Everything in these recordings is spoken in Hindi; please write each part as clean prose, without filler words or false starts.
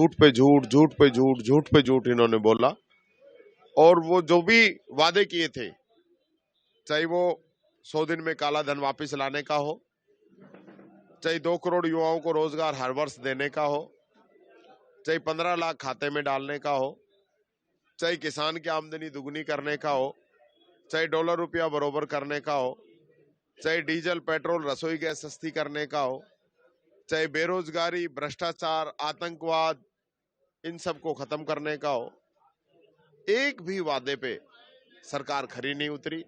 झूठ पे झूठ, झूठ पे झूठ, झूठ पे झूठ इन्होंने बोला। और वो जो भी वादे किए थे, चाहे वो 100 दिन में काला धन वापस लाने का हो, चाहे 2 करोड़ युवाओं को रोजगार हर वर्ष देने का हो, चाहे 15 लाख खाते में डालने का हो, चाहे किसान की आमदनी दुगनी करने का हो, चाहे डॉलर रुपया बरोबर करने का हो, चाहे डीजल पेट्रोल रसोई गैस सस्ती करने का हो, चाहे बेरोजगारी, भ्रष्टाचार, आतंकवाद, इन सब को खत्म करने का हो, एक भी वादे पे सरकार खरी नहीं उतरी।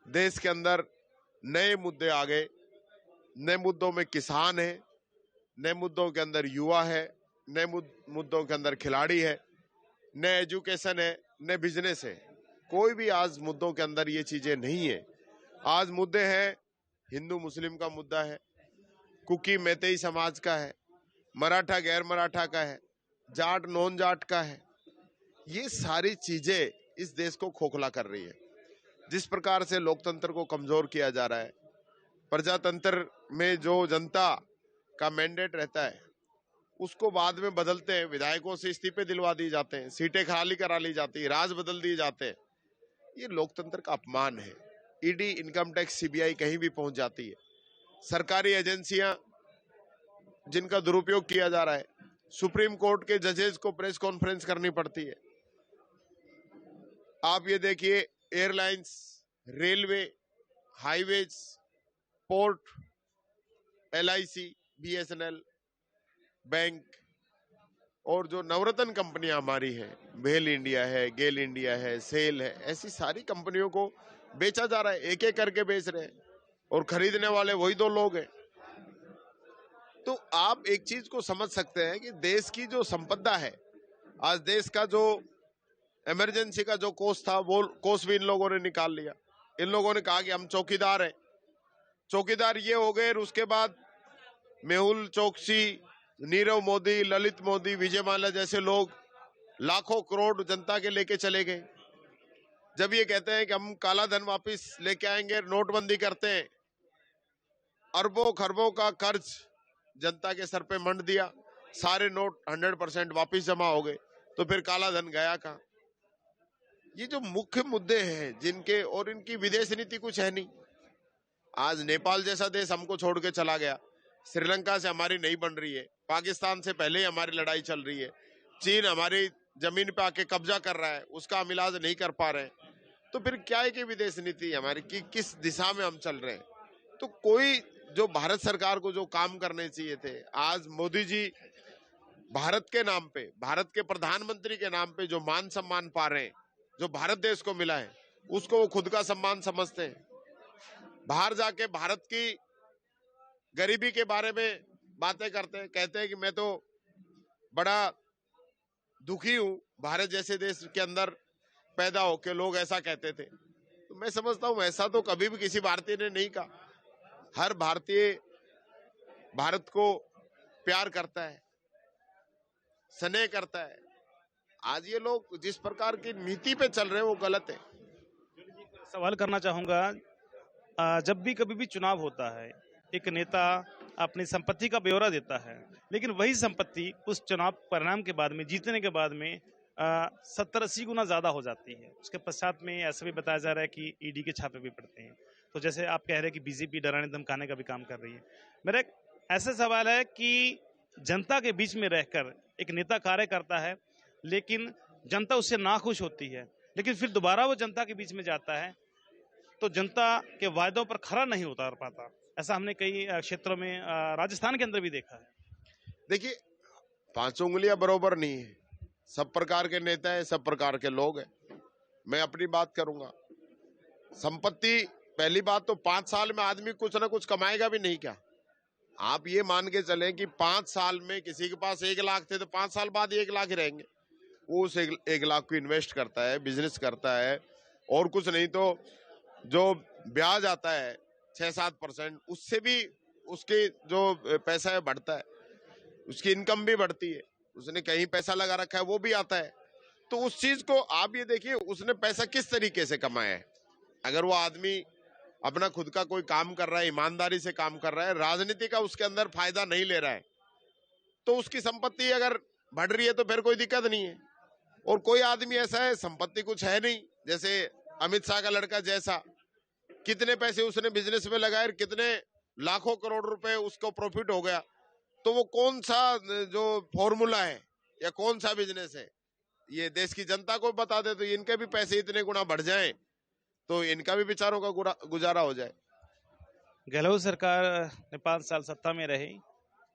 देश के अंदर नए मुद्दे आ गए, नए मुद्दों में किसान है, नए मुद्दों के अंदर युवा है, नए मुद्दों के अंदर खिलाड़ी है, नए एजुकेशन है, नए बिजनेस है। कोई भी आज मुद्दों के अंदर ये चीजें नहीं है। आज मुद्दे हैं, हिंदू मुस्लिम का मुद्दा है, कुकी मैतेई समाज का है, मराठा गैर मराठा का है, जाट नॉन जाट का है। ये सारी चीजें इस देश को खोखला कर रही है। जिस प्रकार से लोकतंत्र को कमजोर किया जा रहा है, प्रजातंत्र में जो जनता का मैंडेट रहता है उसको बाद में बदलते हैं, विधायकों से इस्तीफे दिलवा दिए जाते हैं, सीटें खाली करा ली जाती है, राज बदल दिए जाते हैं। ये लोकतंत्र का अपमान है। ईडी, इनकम टैक्स, सीबीआई कहीं भी पहुंच जाती है। सरकारी एजेंसियां जिनका दुरुपयोग किया जा रहा है, सुप्रीम कोर्ट के जजेस को प्रेस कॉन्फ्रेंस करनी पड़ती है। आप ये देखिए, airlines, railway, highways, port, LIC, BSNL, bank और जो नवरत्न कंपनियां हमारी हैं, भेल इंडिया है, गेल इंडिया है, सेल है, ऐसी सारी कंपनियों को बेचा जा रहा है। एक एक करके बेच रहे हैं और खरीदने वाले वही 2 लोग हैं। तो आप एक चीज को समझ सकते हैं कि देश की जो संपदा है, आज देश का जो इमरजेंसी का जो कोष था, वो कोष भी इन लोगों ने निकाल लिया। इन लोगों ने कहा कि हम चौकीदार हैं। चौकीदार ये हो गए, और उसके बाद मेहुल चोकसी, नीरव मोदी, ललित मोदी, विजय माल्या जैसे लोग लाखों करोड़ जनता के लेके चले गए। जब ये कहते हैं कि हम काला धन वापस लेके आएंगे, नोटबंदी करते हैं, अरबों खरबों का कर्ज जनता के सर पे मंड दिया, सारे नोट 100% वापस जमा हो गए, तो फिर काला धन गया कहां? ये जो मुख्य मुद्दे हैं जिनके, और इनकी विदेश नीति कुछ है नहीं। आज नेपाल जैसा देश हमको छोड़ के चला गया, श्रीलंका से हमारी नहीं बन रही है, पाकिस्तान से पहले ही हमारी लड़ाई चल रही है, चीन हमारी जमीन पे आके कब्जा कर रहा है, उसका हम इलाज नहीं कर पा रहे हैं। तो फिर क्या है कि विदेश नीति हमारी की किस दिशा में हम चल रहे हैं? तो कोई जो भारत सरकार को जो काम करने चाहिए थे, आज मोदी जी भारत के नाम पे, भारत के प्रधानमंत्री के नाम पे जो मान सम्मान पा रहे हैं, जो भारत देश को मिला है, उसको वो खुद का सम्मान समझते हैं। बाहर जाके भारत की गरीबी के बारे में बातें करते हैं, कहते हैं कि मैं तो बड़ा दुखी हूं, भारत जैसे देश के अंदर पैदा होके लोग ऐसा कहते थे। तो मैं समझता हूं ऐसा तो कभी भी किसी भारतीय ने नहीं कहा। हर भारतीय भारत को प्यार करता है, स्नेह करता है। आज ये लोग जिस प्रकार की नीति पे चल रहे हैं वो गलत है। सवाल करना चाहूंगा, जब भी कभी भी चुनाव होता है, एक नेता अपनी संपत्ति का ब्यौरा देता है, लेकिन वही संपत्ति उस चुनाव परिणाम के बाद में, जीतने के बाद में 70-80 गुना ज्यादा हो जाती है। उसके पश्चात में ऐसा भी बताया जा रहा है कि ईडी के छापे भी पड़ते हैं। तो जैसे आप कह रहे हैं कि बीजेपी डराने धमकाने का भी काम कर रही है, मेरा एक ऐसा सवाल है कि जनता के बीच में रहकर एक नेता कार्य करता है, लेकिन जनता उससे नाखुश होती है, लेकिन फिर दोबारा वो जनता के बीच में जाता है तो जनता के वायदों पर खरा नहीं उतार पाता। ऐसा हमने कई क्षेत्रों में राजस्थान के अंदर भी देखा है। देखिए, 5 उंगलियां बरोबर नहीं है। सब प्रकार के नेता हैं, सब प्रकार के लोग हैं। मैं अपनी बात करूंगा। संपत्ति, पहली बात तो 5 साल में आदमी कुछ ना कुछ कमाएगा भी नहीं क्या? आप ये मान के चलें कि 5 साल में किसी के पास 1 लाख थे तो 5 साल बाद 1 लाख ही रहेंगे। वो उस 1 लाख को इन्वेस्ट करता है, बिजनेस करता है, और कुछ नहीं तो जो ब्याज आता है 6-7%, उससे भी उसके जो पैसा है बढ़ता है, उसकी इनकम भी बढ़ती है, उसने कहीं पैसा लगा रखा है वो भी आता है। तो उस चीज को आप ये देखिए, उसने पैसा किस तरीके से कमाया है। अगर वो आदमी अपना खुद का कोई काम कर रहा है, ईमानदारी से काम कर रहा है, राजनीति का उसके अंदर फायदा नहीं ले रहा है, तो उसकी संपत्ति अगर बढ़ रही है तो फिर कोई दिक्कत नहीं है। और कोई आदमी ऐसा है संपत्ति कुछ है नहीं, जैसे अमित शाह का लड़का जैसा, कितने पैसे उसने बिजनेस में लगाए, कितने लाखों करोड़ रुपए उसको प्रॉफिट हो गया, तो वो कौन सा जो फॉर्मूला है या कौन सा बिजनेस है, ये देश की जनता को बता दे तो इनके भी पैसे इतने गुना बढ़ जाएं तो इनका भी बेचारों का गुजारा हो जाए। गहलोत सरकार ने 5 साल सत्ता में रही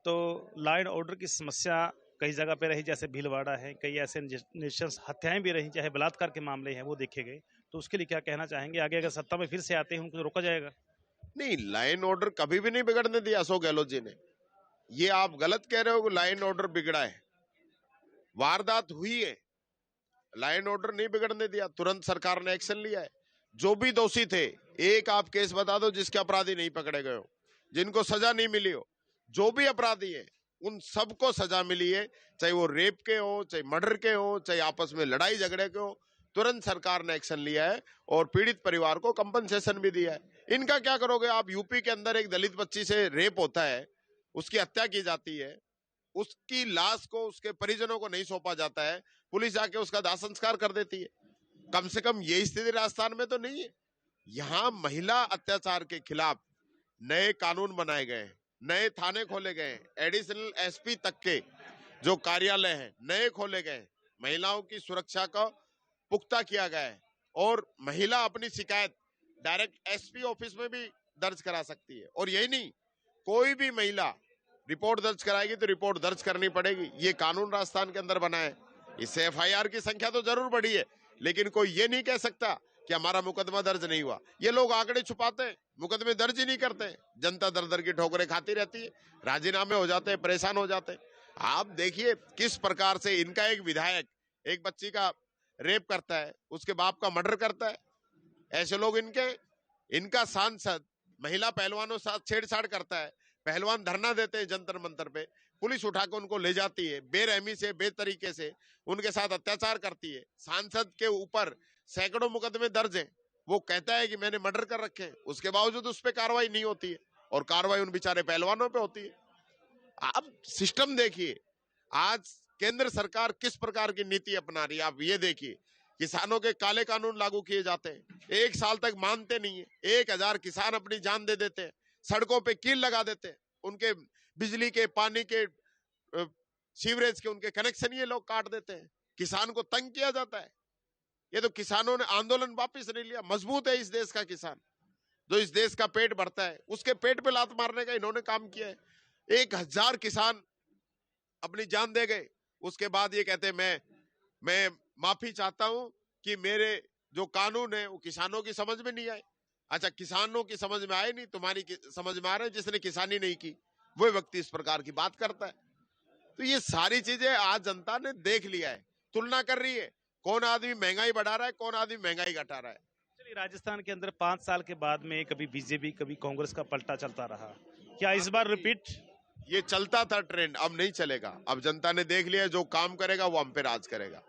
तो लॉ एंड ऑर्डर की समस्या कई जगह पे रही, जैसे भीलवाड़ा है, कई ऐसे नृशंस हत्याएं भी रही, चाहे बलात्कार के मामले हैं वो देखे गए। तो उसके लिए क्या कहना चाहेंगे? आगे अगर सत्ता में फिर से आते हैं उनको रोका जाएगा? नहीं, लॉ एंड ऑर्डर कभी भी नहीं बिगड़ने दिया अशोक गहलोत जी ने। ये आप गलत कह रहे हो कि लॉ एंड ऑर्डर बिगड़ा है। वारदात हुई है, लॉ एंड ऑर्डर नहीं बिगड़ने दिया, तुरंत सरकार ने एक्शन लिया है। जो भी दोषी थे, एक आप केस बता दो जिसके अपराधी नहीं पकड़े गए हो, जिनको सजा नहीं मिली हो। जो भी अपराधी है उन सबको सजा मिली है, चाहे वो रेप के हो, चाहे मर्डर के हो, चाहे आपस में लड़ाई झगड़े के हो। तुरंत सरकार ने एक्शन लिया है और पीड़ित परिवार को कंपनसेशन भी दिया है। इनका क्या करोगे आप? यूपी के अंदर एक दलित बच्ची से रेप होता है, उसकी हत्या की जाती है, उसकी लाश को उसके परिजनों को नहीं सौंपा जाता है, पुलिस जाके उसका दाह संस्कार कर देती है। कम से कम ये स्थिति राजस्थान में तो नहीं है। यहाँ महिला अत्याचार के खिलाफ नए कानून बनाए गए हैं, नए थाने खोले गए हैं, एडिशनल एसपी तक के जो कार्यालय हैं नए खोले गए हैं, महिलाओं की सुरक्षा का पुख्ता किया गया है और महिला अपनी शिकायत डायरेक्ट एसपी ऑफिस में भी दर्ज करा सकती है। और यही नहीं, कोई भी महिला रिपोर्ट दर्ज कराएगी तो रिपोर्ट दर्ज करनी पड़ेगी। ये कानून राजस्थान के अंदर बना है। इससे एफआईआर की संख्या तो जरूर बढ़ी है, लेकिन कोई ये नहीं कह सकता कि हमारा मुकदमा दर्ज नहीं हुआ। ये लोग आंकड़े छुपाते हैं, मुकदमे दर्ज ही नहीं करते। जनता दर दर की ठोकरें खाती रहती है, राजीनामे हो जाते हैं, परेशान हो जाते हैं। आप देखिए किस प्रकार से इनका एक विधायक एक बच्ची का रेप करता है, उसके बाप का मर्डर करता है। ऐसे लोग इनका सांसद महिला पहलवानों के साथ छेड़छाड़ करता है, पहलवान धरना देते हैं जंतर मंतर पे, पुलिस उठाकर उनको ले जाती है, बेरहमी से बेतरीके से उनके साथ अत्याचार करती है। सांसद के ऊपर सैकड़ों मुकदमे दर्ज हैं, वो कहता है कि मैंने मर्डर कर रखे हैं, उसके बावजूद उस पर कार्रवाई नहीं होती है और कार्रवाई उन बेचारे पहलवानों पे होती है। आप सिस्टम देखिए, आज केंद्र सरकार किस प्रकार की नीति अपना रही है। आप ये देखिए, किसानों के काले कानून लागू किए जाते हैं, 1 साल तक मानते नहीं है, 1000 किसान अपनी जान दे देते हैं, सड़कों पे कील लगा देते हैं, उनके बिजली के, पानी के, सीवरेज के उनके कनेक्शन ये लोग काट देते हैं, किसान को तंग किया जाता है। ये तो किसानों ने आंदोलन वापिस नहीं लिया। मजबूत है इस देश का किसान, जो इस देश का पेट भरता है, उसके पेट पे लात मारने का इन्होंने काम किया है। 1000 किसान अपनी जान दे गए, उसके बाद ये कहते हैं मैं माफी चाहता हूं कि मेरे जो कानून है वो किसानों की समझ में नहीं आए। अच्छा, किसानों की समझ में आए नहीं, तुम्हारी समझ में आ रहे हैं, जिसने किसानी नहीं की वो व्यक्ति इस प्रकार की बात करता है। तो ये सारी चीजें आज जनता ने देख लिया है, तुलना कर रही है, कौन आदमी महंगाई बढ़ा रहा है, कौन आदमी महंगाई घटा रहा है। चलिए, राजस्थान के अंदर 5 साल के बाद में कभी बीजेपी कभी कांग्रेस का पलटा चलता रहा, क्या इस बार रिपीट? ये चलता था ट्रेंड, अब नहीं चलेगा। अब जनता ने देख लिया, जो काम करेगा वो हम पे राज करेगा।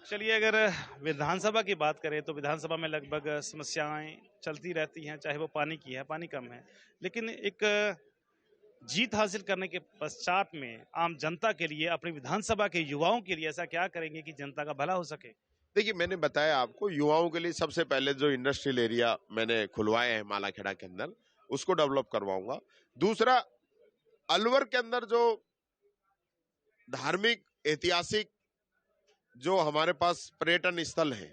चलिए, अगर विधानसभा की बात करें तो विधानसभा में लगभग समस्याएं चलती रहती हैं, चाहे वो पानी की है, पानी कम है, लेकिन एक जीत हासिल करने के पश्चात में आम जनता के लिए, अपनी विधानसभा के युवाओं के लिए ऐसा क्या करेंगे कि जनता का भला हो सके? देखिए, मैंने बताया आपको, युवाओं के लिए सबसे पहले जो इंडस्ट्रियल एरिया मैंने खुलवाए हैं मालाखेड़ा के अंदर, उसको डेवलप करवाऊंगा। दूसरा, अलवर के अंदर जो धार्मिक ऐतिहासिक जो हमारे पास पर्यटन स्थल है,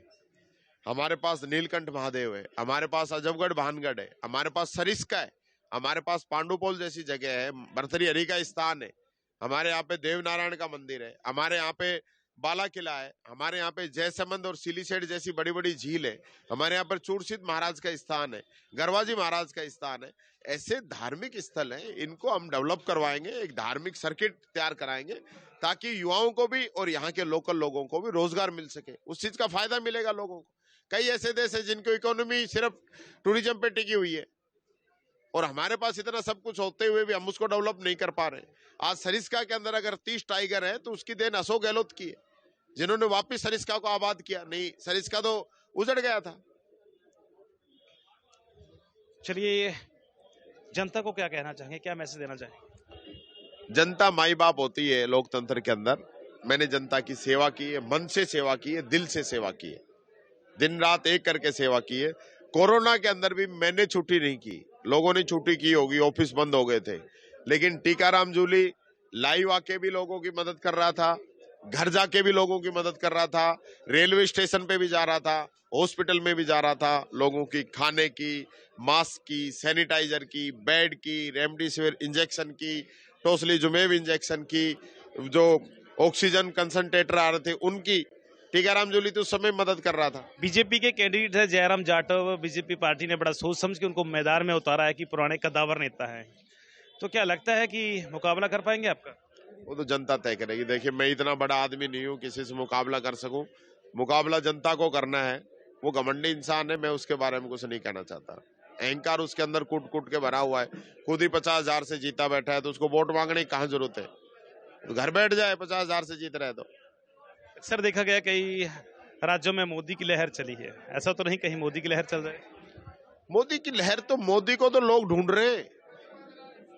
हमारे पास नीलकंठ महादेव है, हमारे पास अजबगढ़ भानगढ़ है, हमारे पास सरिस्का है, हमारे पास पांडुपोल जैसी जगह है, भर्तृहरि का स्थान है, हमारे यहाँ पे देवनारायण का मंदिर है, हमारे यहाँ पे बाला किला है, हमारे यहाँ पे जयसमंद और सिलीसेठ जैसी बड़ी बड़ी झील है, हमारे यहाँ पर चूरसिद्ध महाराज का स्थान है, गरवाजी महाराज का स्थान है। ऐसे धार्मिक स्थल हैं, इनको हम डेवलप करवाएंगे, एक धार्मिक सर्किट तैयार कराएंगे ताकि युवाओं को भी और यहाँ के लोकल लोगों को भी रोजगार मिल सके, उस चीज का फायदा मिलेगा लोगों को। कई ऐसे देश है जिनकी इकोनॉमी सिर्फ टूरिज्म पे टिकी हुई है और हमारे पास इतना सब कुछ होते हुए भी हम उसको डेवलप नहीं कर पा रहे। आज सरिस्का के अंदर अगर 30 टाइगर है तो उसकी देन अशोक गहलोत की है, जिन्होंने वापस सरिस्का को आबाद किया। नहीं, सरिस्का तो उजड़ गया था। चलिए, जनता को क्या कहना चाहेंगे, क्या मैसेज देना चाहेंगे? जनता माई बाप होती है लोकतंत्र के अंदर। मैंने जनता की सेवा की है, मन से सेवा की है, दिल से सेवा की है, दिन रात एक करके सेवा की है। कोरोना के अंदर भी मैंने छुट्टी नहीं की, लोगों ने छुट्टी की होगी, ऑफिस बंद हो गए थे, लेकिन टीकाराम जूली लाइव आके भी लोगों की मदद कर रहा था, घर जाके भी लोगों की मदद कर रहा था, रेलवे स्टेशन पे भी जा रहा था, हॉस्पिटल में भी जा रहा था, लोगों की खाने की, मास्क की, सैनिटाइजर की, बेड की, रेमडेसिविर इंजेक्शन की, टोसलीजुमेब इंजेक्शन की, जो ऑक्सीजन कंसंट्रेटर आ रहे थे उनकी, टीकाराम जूली तो उस समय मदद कर रहा था। बीजेपी के कैंडिडेट है जयराम जाटव, बीजेपी पार्टी ने बड़ा सोच समझ के उनको मैदान में उतारा है कि पुराने कद्दावर नेता है, तो क्या लगता है कि मुकाबला कर पाएंगे आपका? वो तो जनता तय करेगी। देखिए, मैं इतना बड़ा आदमी नहीं हूँ किसी से मुकाबला कर सकूं। मुकाबला जनता को करना है। वो घमंडी इंसान है, मैं उसके बारे में कुछ नहीं कहना चाहता। अहंकार उसके अंदर कूट कूट के भरा हुआ है। खुद ही 50,000 से जीता बैठा है, तो उसको वोट मांगने की कहाँ जरूरत है? तो घर बैठ जाए, 50,000 से जीत रहे तो। अक्सर देखा गया कई राज्यों में मोदी की लहर चली है, ऐसा तो नहीं कहीं मोदी की लहर चल रही है? मोदी की लहर तो, मोदी को तो लोग ढूंढ रहे हैं,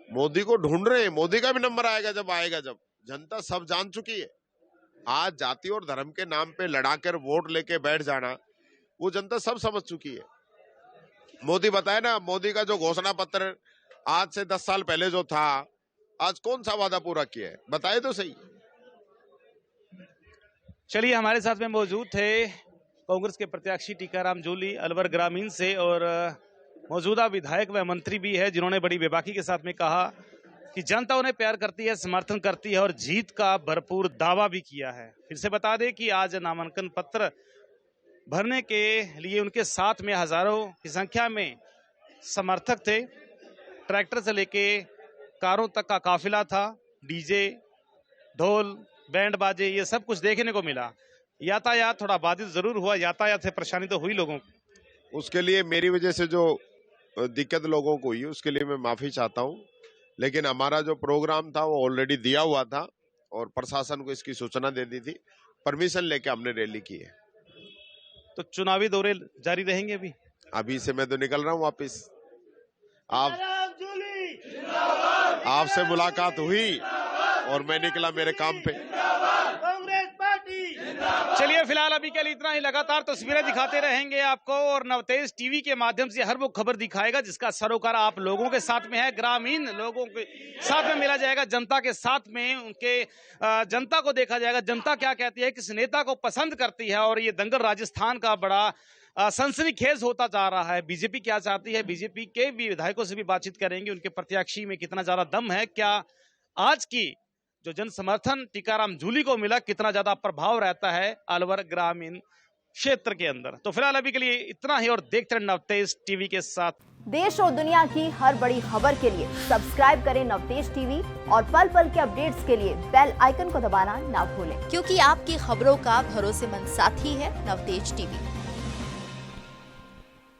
मोदी को ढूंढ रहे हैं। मोदी का भी नंबर आएगा जब जनता सब जान चुकी है। आज जाति और धर्म के नाम पे लड़ाकर वोट लेके बैठ जाना, वो जनता सब समझ चुकी है। मोदी बताए ना, मोदी का जो घोषणा पत्र आज से 10 साल पहले जो था, आज कौन सा वादा पूरा किया है? बताए तो सही। चलिए, हमारे साथ में मौजूद थे कांग्रेस के प्रत्याशी टीकाराम जूली अलवर ग्रामीण से, और मौजूदा विधायक व मंत्री भी है, जिन्होंने बड़ी बेबाकी के साथ में कहा कि जनता उन्हें प्यार करती है, समर्थन करती है और जीत का भरपूर दावा भी किया है। फिर से बता दें कि आज नामांकन पत्र भरने के लिए उनके साथ में हजारों की संख्या में समर्थक थे। ट्रैक्टर से लेके कारों तक का काफिला था, डीजे, ढोल, बैंड बाजे, ये सब कुछ देखने को मिला। यातायात थोड़ा बाधित जरूर हुआ, यातायात से परेशानी तो हुई लोगों को। उसके लिए मेरी वजह से जो दिक्कत लोगों को हुई, उसके लिए मैं माफी चाहता हूं। लेकिन हमारा जो प्रोग्राम था वो ऑलरेडी दिया हुआ था और प्रशासन को इसकी सूचना दे दी थी। परमिशन लेके हमने रैली की है। तो चुनावी दौरे जारी रहेंगे अभी से मैं तो निकल रहा हूँ वापिस। आपसे मुलाकात हुई और मैं निकला मेरे काम पे। चलिए, फिलहाल अभी के लिए इतना ही। लगातार तस्वीरें दिखाते रहेंगे आपको, और नवतेज टीवी के माध्यम से हर वो खबर दिखाएगा जिसका सरोकार आप लोगों के साथ में है। ग्रामीण लोगों के साथ में मिला जाएगा, जनता के साथ में उनके जनता को देखा जाएगा, जनता क्या कहती है, किस नेता को पसंद करती है। और ये दंगल राजस्थान का बड़ा सनसनीखेज होता जा रहा है। बीजेपी क्या चाहती है, बीजेपी के भी विधायकों से भी बातचीत करेंगे, उनके प्रत्याशी में कितना ज्यादा दम है, क्या आज की जो जन समर्थन टीकाराम जूली को मिला, कितना ज्यादा प्रभाव रहता है अलवर ग्रामीण क्षेत्र के अंदर। तो फिलहाल अभी के लिए इतना ही, और देखते रहे नवतेज टीवी के साथ। देश और दुनिया की हर बड़ी खबर के लिए सब्सक्राइब करें नवतेज टीवी, और पल पल के अपडेट्स के लिए बेल आइकन को दबाना ना भूलें, क्योंकि आपकी खबरों का भरोसेमंद साथी है नवतेज टीवी।